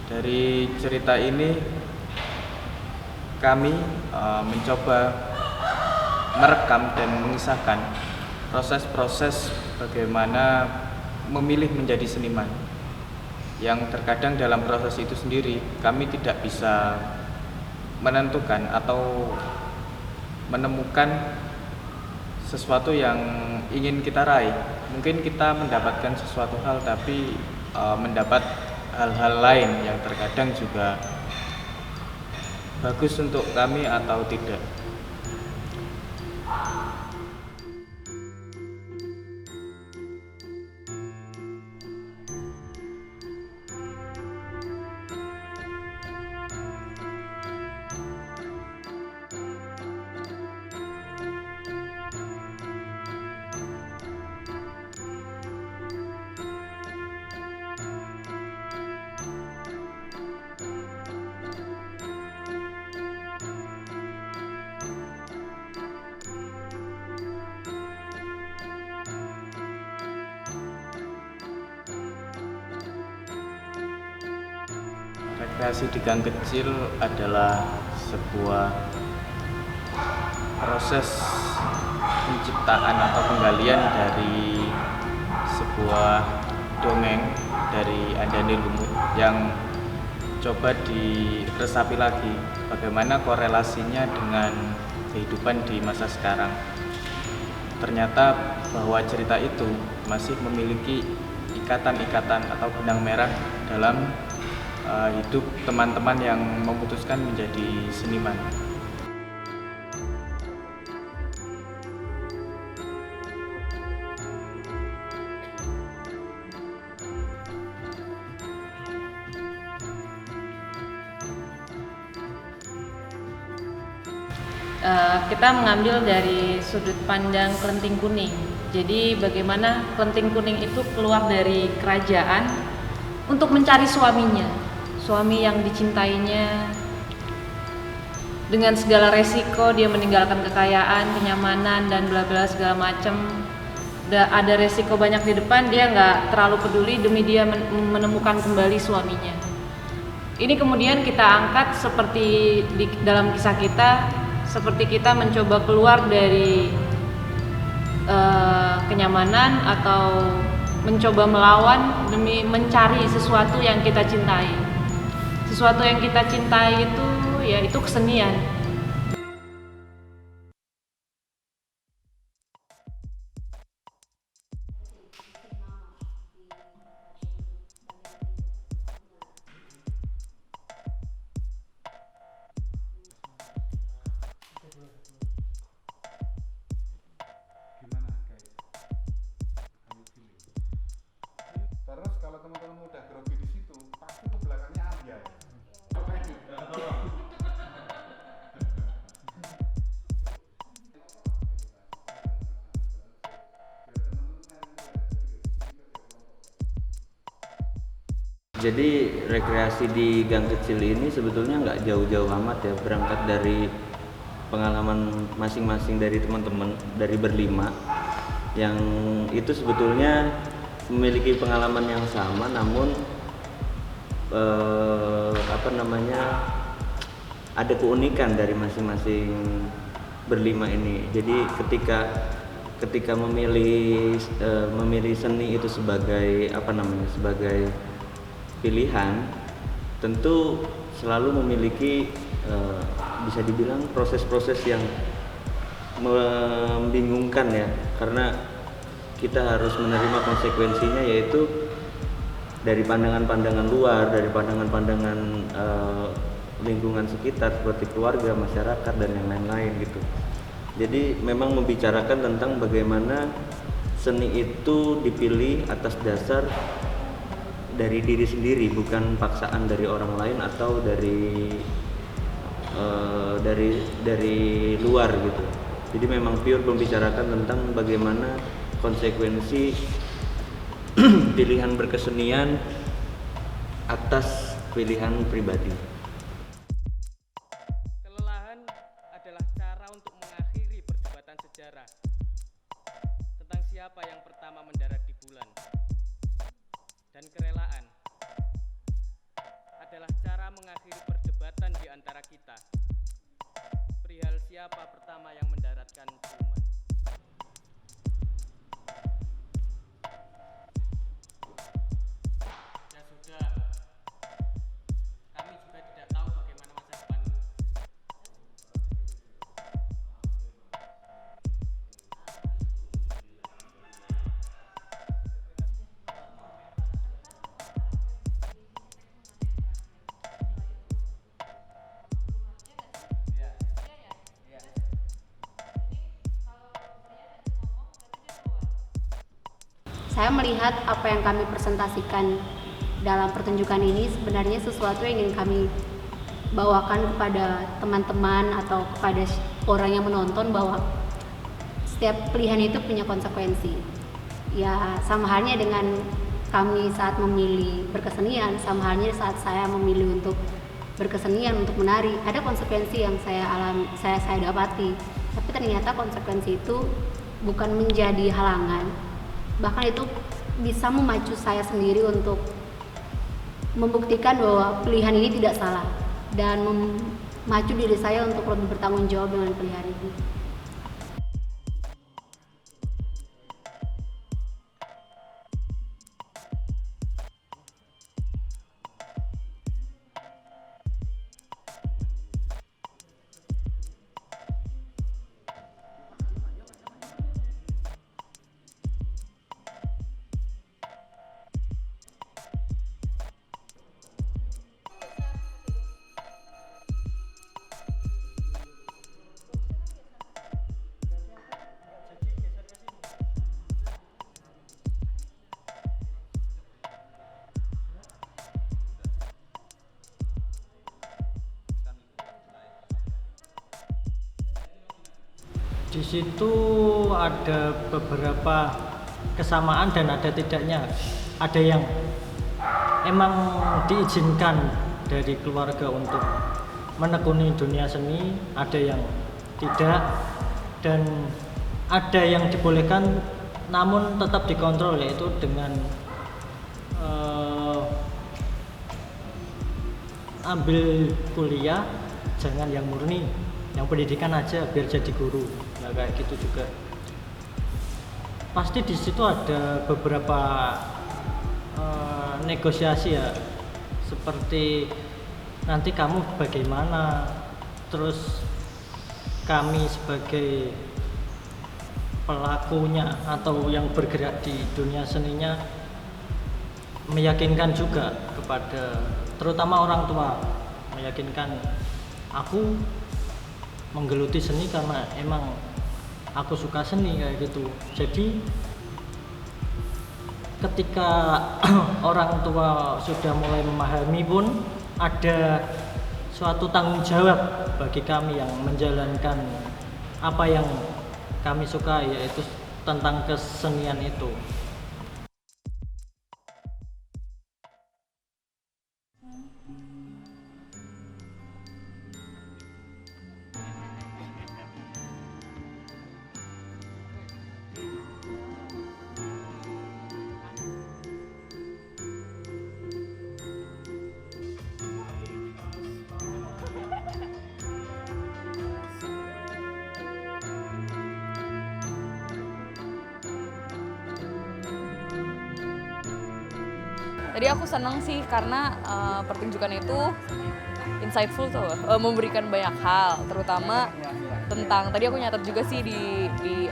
Dari cerita ini kami mencoba merekam dan mengisahkan proses-proses bagaimana memilih menjadi seniman, yang terkadang dalam proses itu sendiri kami tidak bisa menentukan atau menemukan sesuatu yang ingin kita raih. Mungkin kita mendapatkan sesuatu hal tapi mendapat hal-hal lain yang terkadang juga bagus untuk kami atau tidak. Rekreasi di gang kecil adalah sebuah proses penciptaan atau penggalian dari sebuah dongeng dari Andani Lumut yang coba diresapi lagi bagaimana korelasinya dengan kehidupan di masa sekarang. Ternyata bahwa cerita itu masih memiliki ikatan-ikatan atau benang merah dalam hidup teman-teman yang memutuskan menjadi seniman. Kita mengambil dari sudut pandang Kelenteng Kuning. Jadi bagaimana Kelenteng Kuning itu keluar dari kerajaan untuk mencari suaminya, suami yang dicintainya. Dengan segala resiko dia meninggalkan kekayaan, kenyamanan dan bla bla segala macam. Ada resiko banyak di depan, dia nggak terlalu peduli demi dia menemukan kembali suaminya. Ini kemudian kita angkat seperti dalam kisah kita, seperti kita mencoba keluar dari kenyamanan atau mencoba melawan demi mencari sesuatu yang kita cintai. Sesuatu yang kita cintai itu yaitu kesenian. Terus kalau teman-teman udah grogi di situ, pasti ke belakangnya Arya. Jadi rekreasi di gang kecil ini sebetulnya nggak jauh-jauh amat ya, berangkat dari pengalaman masing-masing dari teman-teman dari berlima yang itu sebetulnya memiliki pengalaman yang sama, namun ada keunikan dari masing-masing berlima ini. Jadi ketika memilih seni itu sebagai sebagai pilihan, tentu selalu memiliki bisa dibilang proses-proses yang membingungkan ya, karena kita harus menerima konsekuensinya, yaitu dari pandangan-pandangan luar, dari pandangan-pandangan lingkungan sekitar seperti keluarga, masyarakat dan yang lain-lain gitu. Jadi memang membicarakan tentang bagaimana seni itu dipilih atas dasar dari diri sendiri, bukan paksaan dari orang lain atau dari luar gitu. Jadi memang pure membicarakan tentang bagaimana konsekuensi pilihan berkesenian atas pilihan pribadi. Kelelahan adalah cara untuk mengakhiri perdebatan sejarah tentang siapa yang pertama mendarat di bulan. Dan kerelaan adalah mengakhiri perdebatan di antara kita perihal siapa pertama yang mendaratkan ciuman. Ya sudah, kami juga tidak tahu bagaimana masa depan. Saya melihat apa yang kami presentasikan dalam pertunjukan ini sebenarnya sesuatu yang ingin kami bawakan kepada teman-teman atau kepada orang yang menonton, bahwa setiap pilihan itu punya konsekuensi. Ya, sama halnya dengan kami saat memilih berkesenian, sama halnya saat saya memilih untuk berkesenian, untuk menari, ada konsekuensi yang saya dapati. Tapi ternyata konsekuensi itu bukan menjadi halangan, bahkan itu bisa memacu saya sendiri untuk membuktikan bahwa pilihan ini tidak salah dan memacu diri saya untuk lebih bertanggung jawab dengan pilihan ini. Di situ ada beberapa kesamaan dan ada tidaknya. Ada yang emang diizinkan dari keluarga untuk menekuni dunia seni, ada yang tidak, dan ada yang dibolehkan namun tetap dikontrol, yaitu dengan ambil kuliah jangan yang murni, yang pendidikan aja biar jadi guru. Nah, kayak gitu juga. Pasti di situ ada beberapa negosiasi ya, seperti nanti kamu bagaimana, terus kami sebagai pelakunya atau yang bergerak di dunia seninya meyakinkan juga kepada terutama orang tua, meyakinkan aku menggeluti seni karena emang aku suka seni kayak gitu. Jadi ketika orang tua sudah mulai memahami pun ada suatu tanggung jawab bagi kami yang menjalankan apa yang kami suka, yaitu tentang kesenian itu. Tadi aku seneng sih karena pertunjukan itu insightful tuh, memberikan banyak hal, terutama tentang tadi aku nyatet juga sih di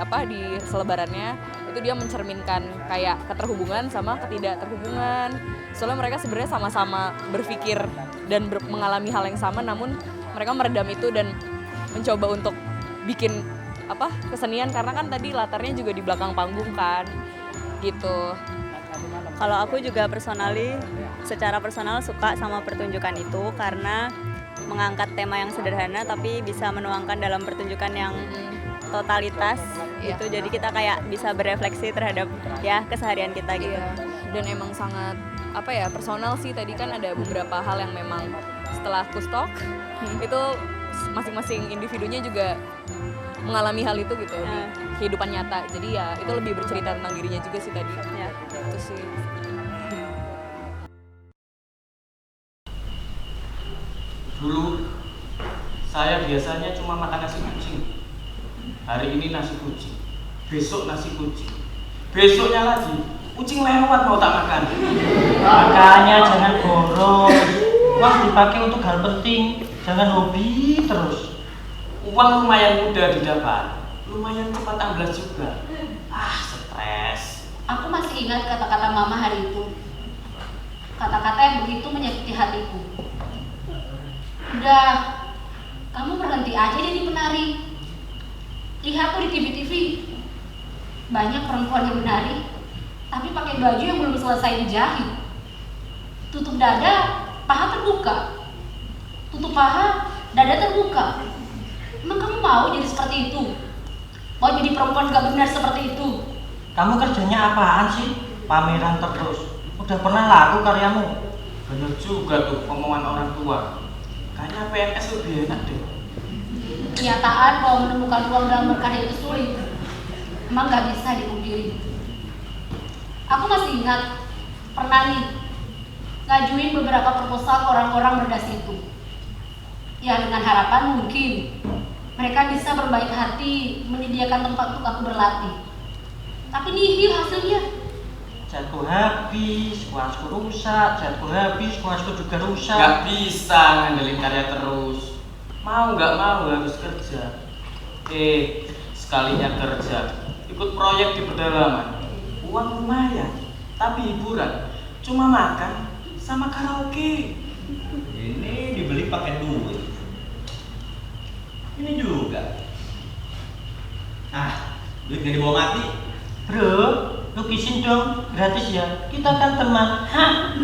selebarannya itu dia mencerminkan kayak keterhubungan sama ketidakterhubungan. Soalnya mereka sebenarnya sama-sama berpikir dan mengalami hal yang sama, namun mereka meredam itu dan mencoba untuk bikin kesenian, karena kan tadi latarnya juga di belakang panggung kan gitu. Kalau aku juga secara personal suka sama pertunjukan itu karena mengangkat tema yang sederhana tapi bisa menuangkan dalam pertunjukan yang totalitas gitu. Jadi kita kayak bisa berefleksi terhadap ya keseharian kita gitu. Dan emang sangat personal sih. Tadi kan ada beberapa hal yang memang setelah aku stok itu masing-masing individunya juga mengalami hal itu gitu di kehidupan nyata. Jadi ya itu lebih bercerita tentang dirinya juga sih tadi. Ya, itu sih. Dulu saya biasanya cuma makan nasi kucing. Hari ini nasi kucing, besok nasi kucing, besoknya lagi kucing lewat mau tak makan. Makanya jangan boros. Uang dipakai untuk hal penting, jangan hobi terus. Uang lumayan mudah didapat, lumayan cepat amblas juga. Stres. Aku masih ingat kata-kata mama hari itu. Kata-kata yang begitu menyakiti hatiku. Udah, kamu berhenti aja jadi penari. Lihat tuh di TV-TV, banyak perempuan yang menari, tapi pakai baju yang belum selesai dijahit. Tutup dada, paha terbuka. Tutup paha, dada terbuka. Emang kamu mau jadi seperti itu? Mau jadi perempuan gak benar seperti itu? Kamu kerjanya apaan sih? Pameran terus. Udah pernah laku karyamu? Bener juga tuh omongan orang tua. Kayaknya PNS lebih enak deh. Kenyataan bahwa menemukan uang dalam berkarya itu sulit. Emang gak bisa dipungkiri. Aku masih ingat pernah nih ngajuin beberapa proposal ke orang-orang berdas itu. Ya dengan harapan mungkin mereka bisa berbaik hati menyediakan tempat untuk aku berlatih. Tapi nihil hasilnya. Jadku habis, kuasku rusak, jadku habis, kuasku juga rusak. Gak bisa ngandelin karya terus. Mau gak mau harus kerja. Sekalinya kerja, ikut proyek di pedalaman. Uang lumayan, tapi hiburan cuma makan sama karaoke. Ini dibeli pakai duit. Ini juga. Duit gak dibawa mati. Bro, lukisin dong, gratis ya. Kita kan teman. Hah?